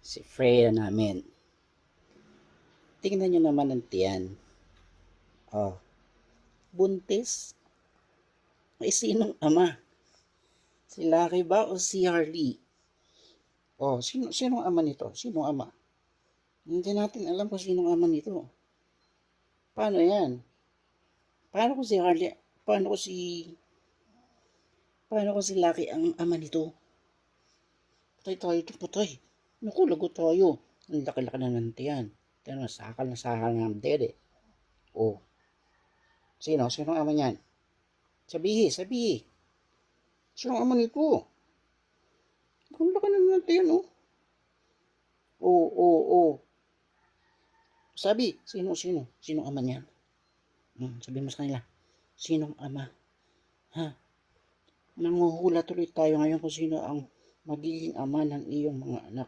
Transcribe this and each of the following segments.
Si Freya namin. Tingnan nyo naman ang tiyan. Oh, buntis. Ay, sinong ama? Si Lucky ba o si Harley? Oh, sinong ama nito? Sinong ama? Hindi natin alam kung sinong ama nito. Paano yan? Paano kung si Harley? Paano kung si... Paano kung si Lucky ang ama nito? Patay tayo ito, patay. Naku, lagot tayo. Ang laki-laki na ng tiyan. Tiyan, sakal ng dede. Oh, sino? Sinong ama niyan? Sabihi. Sinong ama nito? Ang laki na ng tiyan, oh. Oh. Sabi, sino? Sinong ama niyan? Sabihin mo sa kanila, sinong ama? Ha? Nanguhula tuloy tayo ngayon kung sino ang magiging ama ng iyong mga anak.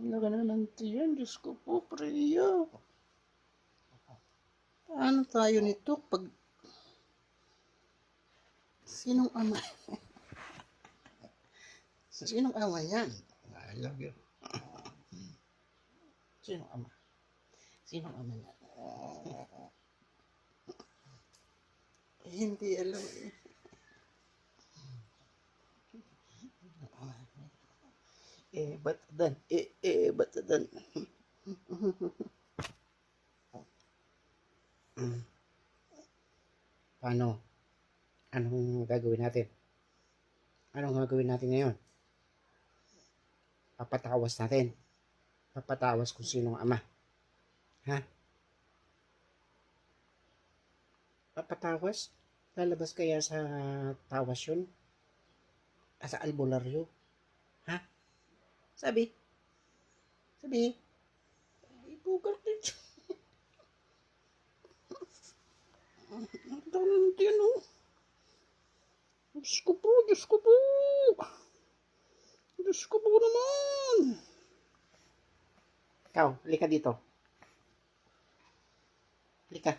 Laki na ng tiyan, Diyos ko po, Freya. Paano tayo nito pag... Sinong ama? Sinong ama yan? I love you. Sinong ama? Sinong ama yan? Hindi alam eh. Batadan. Batadan. Paano? Anong gagawin natin? Anong gagawin natin ngayon? Papatawas natin. Papatawas kung sinong ama. Ha? Papatawas? Lalabas kaya sa tawas yun? Sa albularyo? Ha? Sabi? Ibugal din siya. Ang dami ng tiyan, oh. Diyos ko po. Diyos ko po naman. Ikaw, halika dito. Halika.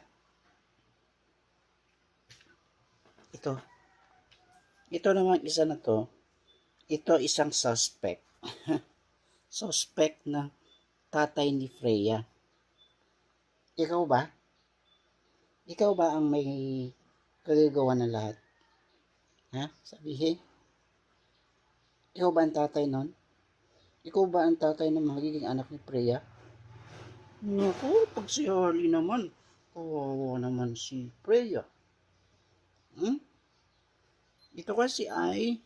Ito naman isa na to. Ito isang suspect. Suspect na tatay ni Freya. Ikaw ba? Ikaw ba ang may kagagawa ng lahat? Ha? Sabihin? Ikaw ba ang tatay nun? Ikaw ba ang tatay ng magiging anak ni Freya? Naku, pag si Harley naman, kawawa naman si Freya. Ito kasi ay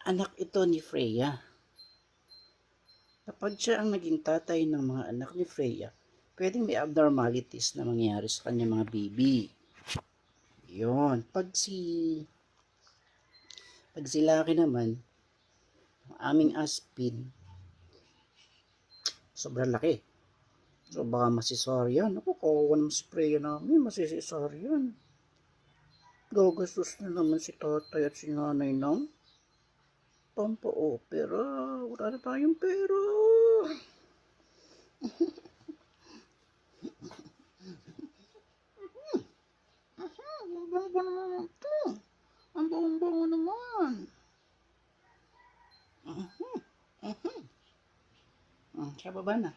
anak ito ni Freya. Kapag siya ang naging tatay ng mga anak ni Freya, pwedeng may abnormalities na mangyari sa kanyang mga baby. Yun. Pag si Lucky naman, ang aming aspin, sobrang laki. So baka masisaryan. Ako, kawawa naman si Freya namin, masisaryan. Gagastos na naman si tatay at si nanay ng pampa-opera. Wala na tayong pera. Ang bango naman ito. Ang bango naman. Sa baba na.